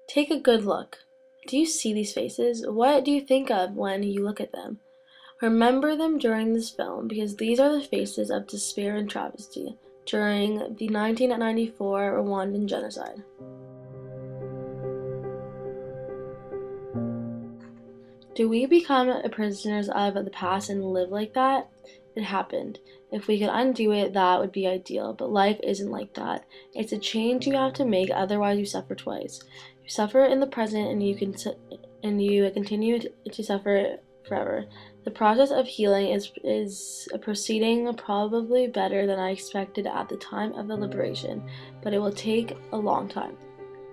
Take a good look. Do you see these faces? What do you think of when you look at them? Remember them during this film because these are the faces of despair and travesty during the 1994 Rwandan genocide. Do we become prisoners of the past and live like that? It happened. If we could undo it, that would be ideal, but life isn't like that. It's a change you have to make, otherwise you suffer twice. You suffer in the present and you continue to suffer forever. The process of healing is proceeding probably better than I expected at the time of the liberation, but it will take a long time.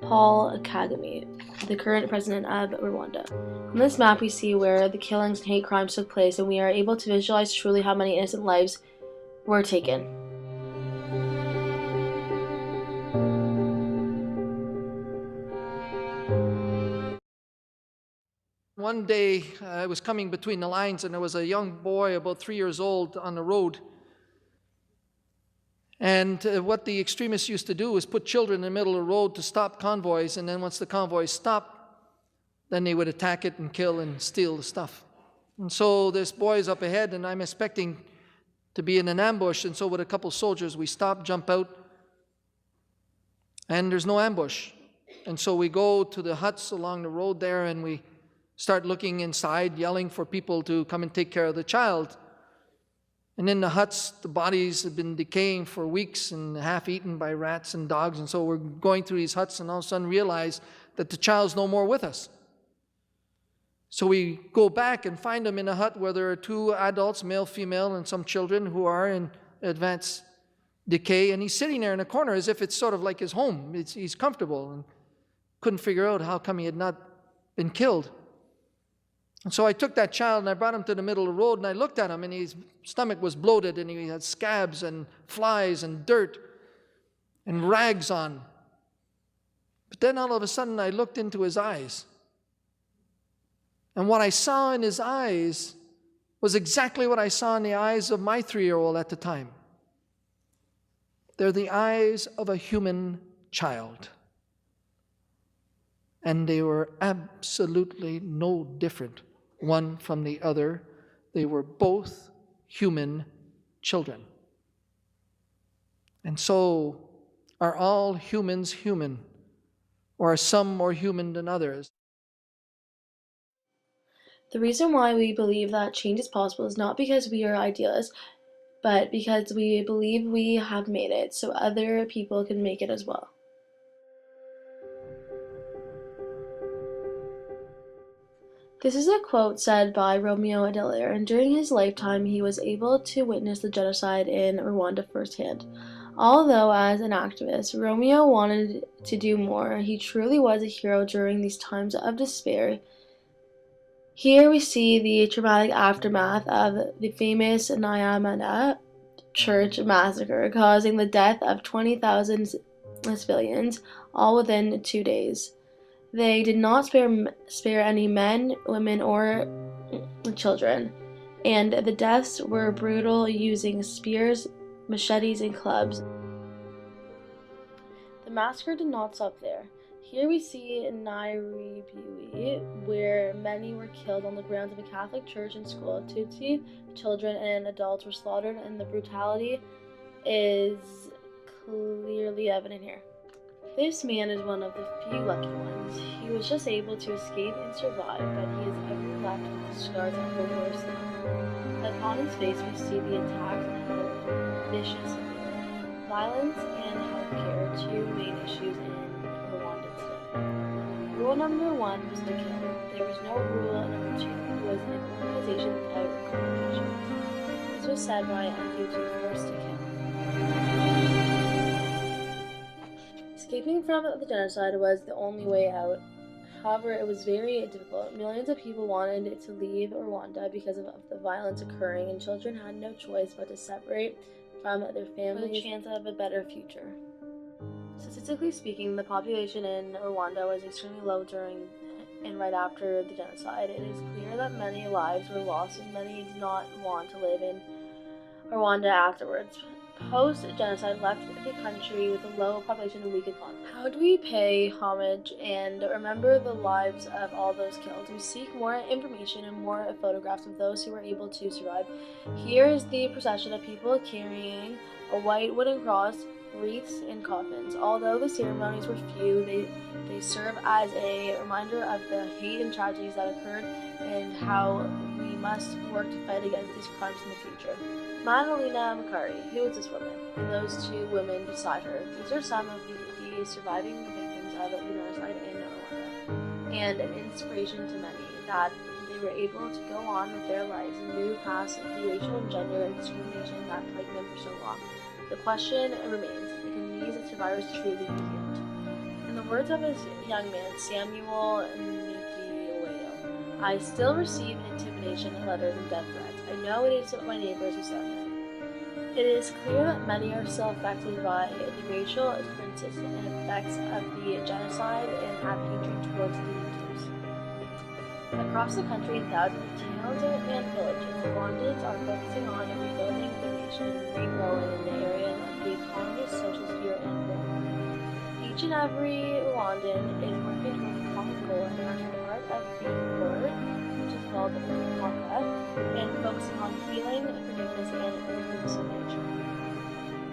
Paul Kagame, the current president of Rwanda. On this map, we see where the killings and hate crimes took place, and we are able to visualize truly how many innocent lives were taken. One day, I was coming between the lines, and there was a young boy about 3 years old on the road. And what the extremists used to do was put children in the middle of the road to stop convoys, and then once the convoys stopped, then they would attack it and kill and steal the stuff. And so this boy's up ahead, and I'm expecting to be in an ambush, and so with a couple soldiers, we stop, jump out, and there's no ambush. And so we go to the huts along the road there, and we start looking inside, yelling for people to come and take care of the child. And in the huts, the bodies have been decaying for weeks and half-eaten by rats and dogs. And so we're going through these huts and all of a sudden realize that the child's no more with us. So we go back and find him in a hut where there are two adults, male, female, and some children who are in advanced decay. And he's sitting there in a corner as if it's sort of like his home. He's comfortable and couldn't figure out how come he had not been killed. And so I took that child and I brought him to the middle of the road and I looked at him and his stomach was bloated and he had scabs and flies and dirt and rags on. But then all of a sudden I looked into his eyes. And what I saw in his eyes was exactly what I saw in the eyes of my 3-year-old at the time. They're the eyes of a human child. And they were absolutely no different one from the other. They were both human children. And so, are all humans human? Or are some more human than others? The reason why we believe that change is possible is not because we are idealists, but because we believe we have made it so other people can make it as well. This is a quote said by Romeo Dallaire, and during his lifetime he was able to witness the genocide in Rwanda firsthand. Although as an activist, Romeo wanted to do more, he truly was a hero during these times of despair. Here we see the traumatic aftermath of the famous Nyamata church massacre, causing the death of 20,000 civilians, all within 2 days. They did not spare any men, women, or children, and the deaths were brutal, using spears, machetes, and clubs. The massacre did not stop there. Here we see in Nairobi, where many were killed on the grounds of a Catholic church and school. Tutsi children and adults were slaughtered, and the brutality is clearly evident here. This man is one of the few lucky ones. He was just able to escape and survive, but he is ever left with the scars of the worst now. Upon his face, we see the attacks and how vicious they were. Violence and healthcare, two main issues in Rwanda today. Rule number one was to kill. There was no rule number two. It was an organization without communications. This was said by Hutu first to kill. Escaping from the genocide was the only way out. However, it was very difficult. Millions of people wanted to leave Rwanda because of the violence occurring, and children had no choice but to separate from their families for the chance of a better future. Statistically speaking, the population in Rwanda was extremely low during and right after the genocide. It is clear that many lives were lost and many did not want to live in Rwanda afterwards. post-genocide left the country with a low population and weak economy. How do we pay homage and remember the lives of all those killed? We seek more information and more photographs of those who were able to survive. Here is the procession of people carrying a white wooden cross, wreaths, and coffins. Although the ceremonies were few, they serve as a reminder of the hate and tragedies that occurred and how we must work to fight against these crimes in the future. Madalena Macari, who is this woman? And those two women beside her. These are some of the surviving victims of the genocide in Rwanda, and an inspiration to many that they were able to go on with their lives and move past the racial and gender and discrimination that plagued them for so long. The question remains, can these survivors truly be healed? In the words of this young man, Samuel Nikiwedo, I still receive intimidation letters and death threats. I know it is my neighbors who send them. It is clear that many are still affected by the racial differences and effects of the genocide and have hatred towards the victims. Across the country, in thousands of towns and villages, Rwandans are focusing on rebuilding the nation and regrowing in the area of the economy, social sphere, and growth. Each and every Rwandan is working towards a common goal and marching part of the court, which is called the Kakaka, and focusing on healing, forgiveness, and reconciliation.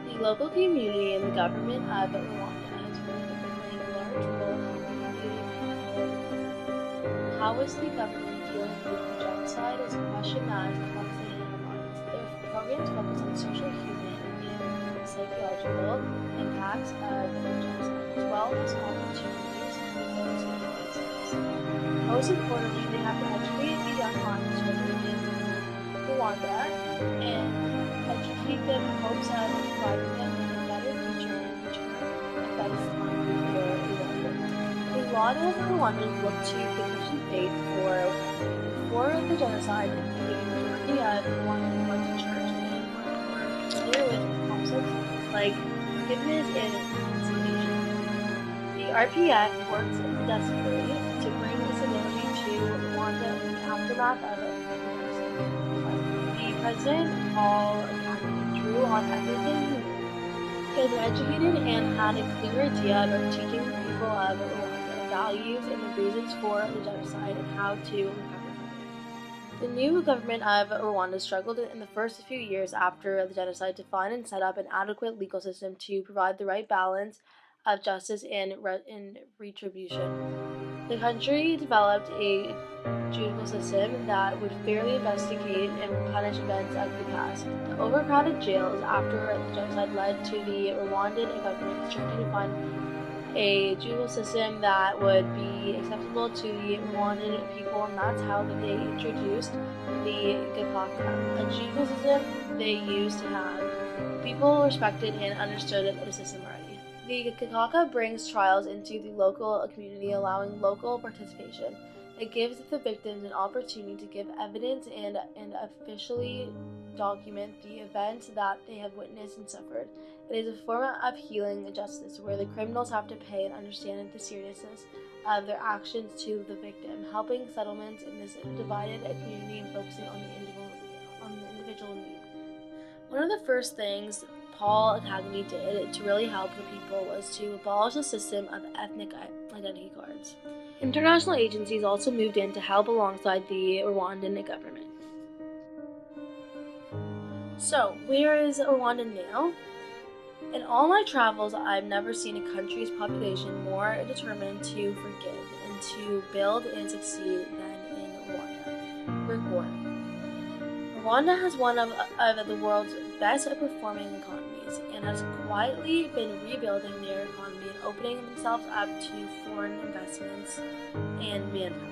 The local community and the government of Rwanda has been playing a large role in helping the How is the government dealing with the genocide is a question that is constantly in our minds. Their programs focus on social, human, and psychological impacts of the genocide, as well as opportunities for those who face this. Most importantly, they have to educate the young minds children in Rwanda and educate them in hopes of providing them with a better future and return a better time for Rwanda. A lot of Rwandans look to the Christian faith for the genocide, and the majority of Rwandans went to church and were familiar with concepts like forgiveness and reconciliation. The RPF works desperately to bring civility to Rwanda in the aftermath of the genocide. The President Paul Kagame drew on everything he knew. He was educated and had a clear idea of teaching the people of Rwanda values and the reasons for the genocide and how to recover from it. The new government of Rwanda struggled in the first few years after the genocide to find and set up an adequate legal system to provide the right balance of justice and retribution. The country developed a judicial system that would fairly investigate and punish events of the past. The overcrowded jails after the genocide led to the Rwandan government striving to find a judicial system that would be acceptable to the Rwandan people, and that's how they introduced the Gakaka, a judicial system they used to have people respected and understood the system already. The Gakaka brings trials into the local community, allowing local participation. It gives the victims an opportunity to give evidence and officially document the events that they have witnessed and suffered. It is a form of healing justice where the criminals have to pay and understand the seriousness of their actions to the victim, helping settlements in this divided community and focusing on the individual need. One of the first things Paul Kagame did to really help the people was to abolish the system of ethnic identity cards. International agencies also moved in to help alongside the Rwandan government. So, where is Rwanda now? In all my travels, I've never seen a country's population more determined to forgive and to build and succeed than in Rwanda. Rick Warren. Rwanda has one of the world's best performing economies and has quietly been rebuilding their economy and opening themselves up to foreign investments and manpower.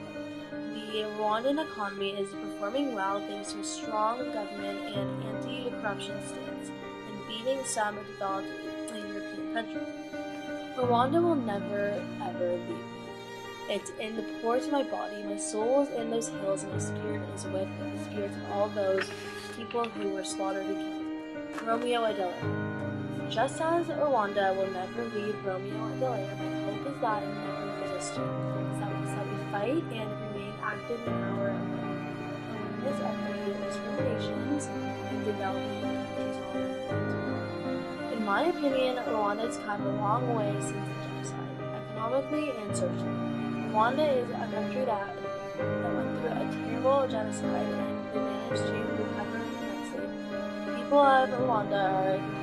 The Rwandan economy is performing well thanks to a strong government and anti-corruption stance, and beating some developed European countries. Rwanda will never, ever leave me. It's in the pores of my body, my soul is in those hills, and my spirit is with the spirits of all those people who were slaughtered and killed. Romeo Adelaide. Just as Rwanda will never leave Romeo Adelaide, my hope is that it never resist that we fight and remain active in our awareness of the discriminations and developing countries all over the world. my opinion, Rwanda has come a long way since the genocide, economically and socially. Rwanda is a country that went through a terrible genocide and they managed to recover immensely. The people of Rwanda are